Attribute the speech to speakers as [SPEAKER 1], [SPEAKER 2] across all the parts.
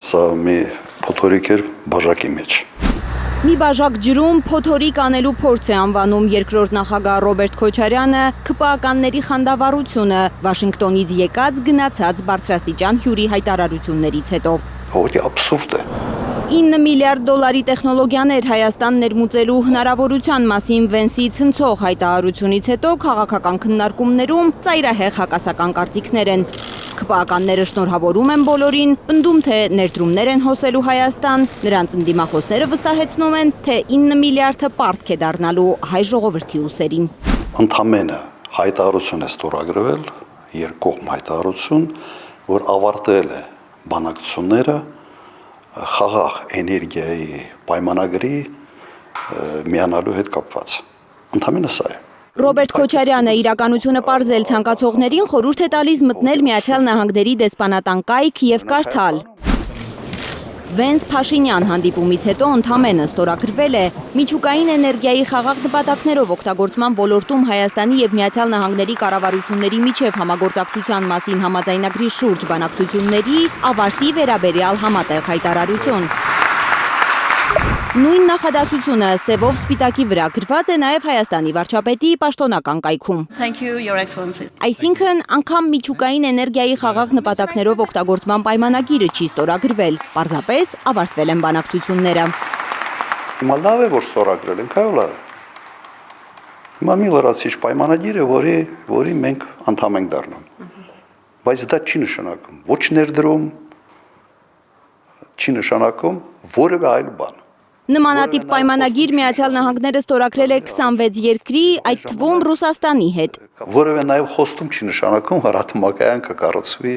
[SPEAKER 1] Սա մի փոթորիկ էր բաժակի մեջ։
[SPEAKER 2] Մի բաժակ ջրում փոթորիկ անելու փորձ է անվանում երկրորդ նախագահ Ռոբերտ Քոչարյանը ԿՊԱ-կանների խանդավառությունը Վաշինգտոնից եկած գնացած բարձրաստիճան հյուրի հայտարարություններից հետո։
[SPEAKER 1] Որի աբսուրդ է։
[SPEAKER 2] 9 միլիարդ դոլարի տեխնոլոգիաներ Հայաստան ներմուծելու հնարավորության մասին Վենսի ցնցող հայտարարությունից հետո քաղաքական քննարկումներում ծայրահեղ հակասական կարծիքներ են։ ԿՊԱ-կանները շնորհավորում են բոլորին, պնդում թե ներդրումներ են հոսելու Հայաստան, նրանց ընդդիմախոսները վստահեցնում են, թե 9 միլիարդը պարտք է դառնալու հայ ժողովրդի ուսերին։
[SPEAKER 1] Ընդամենը հայտարարություն է ստորագրվել, երկկողմ հայտարարություն, որ ավարտել է բանակցությունները խաղաղ էներգիայի պայմանագրի միանալու հետ կապված։ Ընդամենը սա է։
[SPEAKER 2] Ռոբերտ Քոչարյանը իրականությունը պարզել ցանկացողներին խորհուրդ է տալիս մտնել Միացյալ Նահանգների դեսպանատան կայք եւ կարդալ։ Վենս-Փաշինյան հանդիպումից հետո ընդամենը ստորագրվել է միջուկային էներգիայի խաղաղ նպատակներով օգտագործման ոլորտում Հայաստանի եւ Միացյալ Նահանգների կառավարությունների միջև համագործակցության մասին համաձայնագրի շուրջ բանակցությունների ավարտի վերաբերյալ համատեղ հայտարարություն։ Նույն նախադասությունը սևով սպիտակի վրա գրված է նաև Հայաստանի վարչապետի պաշտոնական կայքում։ Այսինքն, անգամ միջուկային էներգիայի խաղաղ նպատակներով օգտագործման պայմանագիրը չի ստորագրվել, պարզապես ավարտվել են բանակցությունները։
[SPEAKER 1] Հիմա լավ է, որ ստորագրել ենք, այո լավ է։ Հիմա մի լրացիչ պայմանագիր է, որի մենք անդամ ենք դառնում։ Բայց դա չի նշանակում ոչ ներդրում, չի նշանակում որևէ այլ բան։
[SPEAKER 2] Նմանատիպ պայմանագիր Միացյալ Նահանգները ստորագրել է 26 երկրի, այդ թվում Ռուսաստանի հետ։
[SPEAKER 1] Որևէ նաև խոստում չի նշանակում, որ ատոմակայան կկառուցվի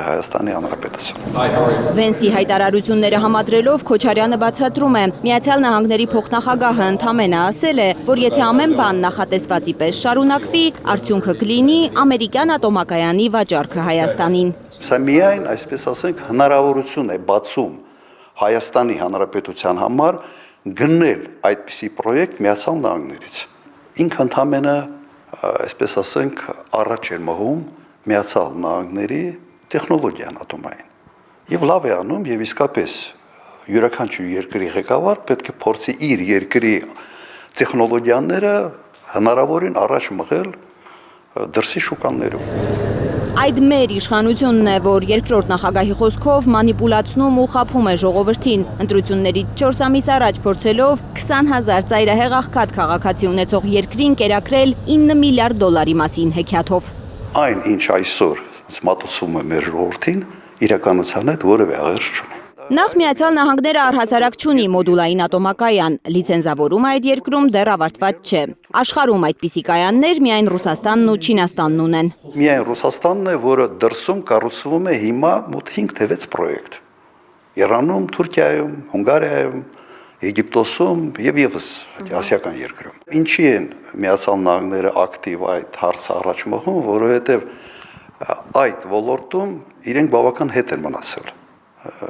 [SPEAKER 1] Հայաստանի Հանրապետությունում։
[SPEAKER 2] Վենսի հայտարարությունները համադրելով Քոչարյանը բացատրում է, Միացյալ Նահանգների փոխնախագահը ընդամենը ասել է, որ եթե ամեն բան նախատեսվածի պես շարունակվի, արդյունքը կլինի ամերիկյան ատոմակայանի վաճառքը Հայաստանին։
[SPEAKER 1] Սա միայն, այսպես ասենք, հնարավորություն է բացում Հայաստանի Հանրապետության համար գնել այդպիսի պրոյեկտ Միացյալ Նահանգներից։ Ինքը ընդամենը, այսպես ասենք, առաջ էր մղում Միացյալ Նահանգների տեխնոլոգիան ատոմային։ Եվ լավ է անում, եւ իսկապես յուրաքանչյուր երկրի ղեկավար պետք է փորձի իր երկրի տեխնոլոգիաները հնարավորին առաջ մղել դրսի շուկաներում։
[SPEAKER 2] Այդ մեր իշխանությունն է, որ երկրորդ նախագահի խոսքով մանիպուլացնում ու խաբում է ժողովրդին, ընտրություններից 4 ամիս առաջ փորձելով 20,000 ծայրահեղ աղքատ քաղաքացի ունեցող երկրին կերակրել 9 միլիարդ դոլարի մասին հեքիաթով։
[SPEAKER 1] Այն, ինչ այսօր մատուցվում է մեր ժողովրդին, իրականության հետ որևէ աղերս չունի։
[SPEAKER 2] Նախ Միացյալ Նահանգները առհասարակ չունի մոդուլային ատոմակայան, լիցենզավորումը այդ երկրում դեռ ավարտված չէ։ Աշխարհում այդպիսի կայաններ միայն Ռուսաստանն ու Չինաստանն ունեն։
[SPEAKER 1] Միայն Ռուսաստանն է, որը դրսում կառուցվում է հիմա մոտ 5 թե 6 պրոյեկտ։ Իրանում, Թուրքիայում, Հունգարիայում, Եգիպտոսում եւ եւս ասիական երկրում։ Ինչի են Միացյալ Նահանգները ակտիվ այդ հարցը առաջ մղում, որովհետեւ այդ ոլորտում իրենք բավական հետ են մնացել։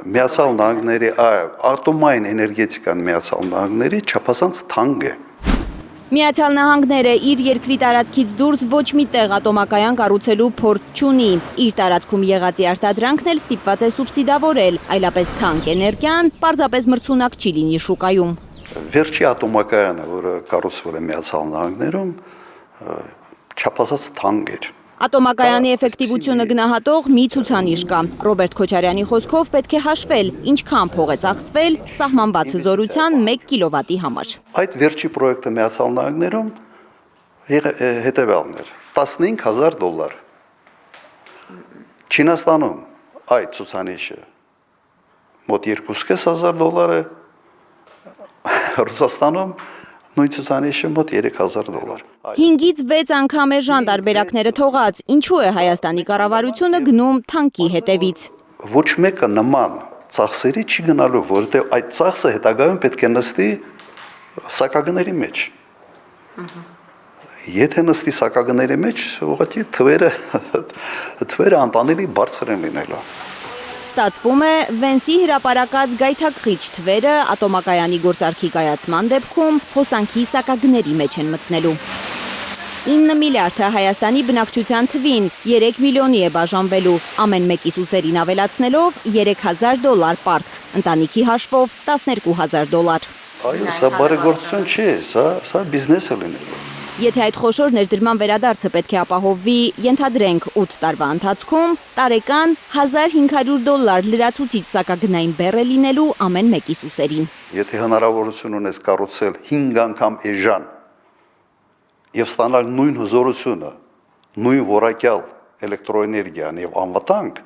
[SPEAKER 1] Միացյալ Նահանգների ատոմային էներգետիկան Միացյալ Նահանգների չափազանց թանկ է։
[SPEAKER 2] Միացյալ Նահանգները իր երկրի տարածքից դուրս ոչ մի տեղ ատոմակայան կառուցելու փորձ չունի։ Իր տարածքում եղածի արտադրանքն էլ ստիպված է սուբսիդավորել, այլապես թանկ էներգիան պարզապես մրցունակ չի լինի շուկայում։
[SPEAKER 1] Վերջի ատոմակայանը, որը կառուցվել է Միացյալ Նահանգներում, չափազանց թանկ էր։
[SPEAKER 2] Ատոմակայանի էֆեկտիվությունը գնահատող մի ցուցանիշ կա։ Ռոբերտ Քոչարյանի խոսքով պետք է հաշվել, ինչքան փող է ծախսվել սահմանված հզորության 1 կիլովատի համար։
[SPEAKER 1] Այդ վերջի պրոյեկտը Միացյալ Նահանգներում հետևյալն էր՝ $15,000։ Չինաստանում այդ ցուցանիշը մոտ $2,500 է, Ռուսաստանում նույն ցուցանիշը մոտ $3,000։
[SPEAKER 2] 5-ից 6 անգամ է ժան տարբերակները թողած, ինչու է Հայաստանի կառավարությունը գնում թանկի հետևից։
[SPEAKER 1] Ոչ մեկը նման ծախսերի չի գնալու, որովհետև այդ ծախսը հետագայում պետք է նստի սակագների մեջ։ Եթե նստի սակագների մեջ, ուղղակի թվերը անտանելի բարձր են լինելու։
[SPEAKER 2] Ստացվում է, Վենսի հրապարակած գայթակղիչ թվերը ատոմակայանի գործարքի կայացման դեպքում հոսանքի սակագների մեջ են մտնելու։ 9 միլիարդը Հայաստանի բնակչության թվին 3 միլիոնի է բաժանվելու, ամեն մեկիս ուսերին ավելացնելով $3000 պարտք, ընտանիքի հաշվով $12000։
[SPEAKER 1] Այո, սա բարեգործություն չի, սա բիզնես է լինելու։
[SPEAKER 2] Եթե այդ խոշոր ներդրման վերադարձը պետք է ապահովվի, ենթադրենք 8 տարվա ընթացքում, տարեկան $1500 լրացուցիչ սակագնային բեռ է լինելու ամեն մեկիս ուսերին։
[SPEAKER 1] Եթե հնարավորություն ունես կառուցել 5 անգամ էժան եւ ստանալ նույն հզորությունը, նույն որակյալ էլեկտրոէներգիան եւ անվտանգ,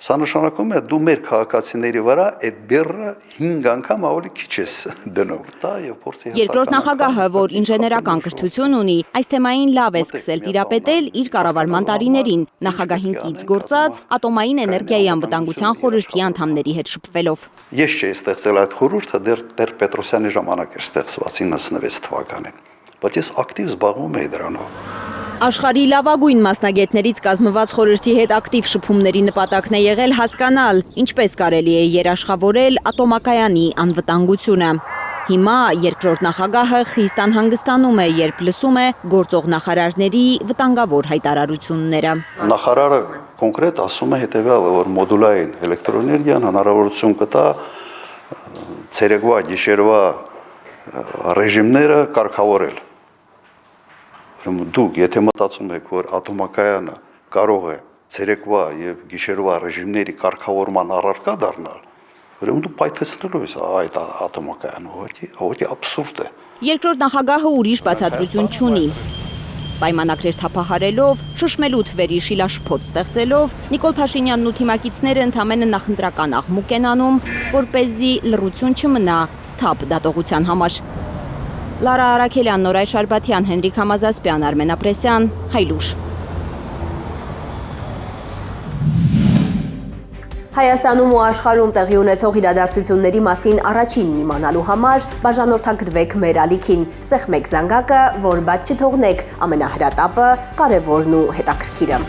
[SPEAKER 1] սա նշանակում է դու մեր քաղաքացիների վրա այդ բեռը 5 անգամ ավելի քիչ ես դնում։ Դա եւ փորձի
[SPEAKER 2] Երկրորդ նախագահը, որ ինժեներական կրթություն ունի, այս թեմային լավ է սկսել տիրապետել իր կառավարման տարիներին, նախագահին կից գործած ատոմային էներգիայի անվտանգության խորհրդի անդամների հետ շփվելով։
[SPEAKER 1] Ես չէի ստեղծել այդ խորհուրդը, դեռ Պետրոսյանի ժամանակ էր ստեղծված 96 թվականին, բայց ես ակտիվ զբաղվում էի դրանով։
[SPEAKER 2] Աշխարհի լավագույն մասնագետներից կազմված խորհրդի հետ ակտիվ շփումների նպատակն է եղել հասկանալ, ինչպես կարելի է երաշխավորել ատոմակայանի անվտանգությունը։ Հիմա երկրորդ նախագահը խիստ անհանգստանում է, երբ լսում է գործող նախարարների վտանգավոր հայտարարությունները։
[SPEAKER 1] Նախարարը կոնկրետ ասում է հետևյալը, որ մոդուլային էլեկտրոէներգիան հնարավորություն կտա ցերեկվա, գիշերվա ռեժիմները կարգավորել։ Դուք եթե մտածում եք, որ ատոմակայանը կարող է ցերեկվա եւ գիշերվա ռեժիմների կարգավորման առարկա դառնալ, ուրեմն դու պայթեցնելու ես այդ ատոմակայանը, ուղղակի աբսուրդ է։
[SPEAKER 2] Երկրորդ նախագահը ուրիշ բացատրություն չունի։ Պայմանագրեր թափահարելով, շշմելու թվերի շիլաշփոթ ստեղծելով, Նիկոլ Փաշինյանն ու թիմակիցները ընդամենը նախընտրական աղմուկ են անում, որպեսզի լռություն չմնա սթափ դատողության համար։ Լարա Արաքելյան, Նորայր Շարբաթյան, Հենրիկ Համազասպյան, Արմեն Ապրեսյան, Հայլուշ։
[SPEAKER 3] Հայաստանում ու աշխարհում տեղի ունեցող իրադարձությունների մասին առաջինն իմանալու համար բաժանորդագրվեք մեր ալիքին, սեղմեք զանգակը, որ բաց չթողնեք ամենահրատապը, կարևորն ու հետաքրքիրը։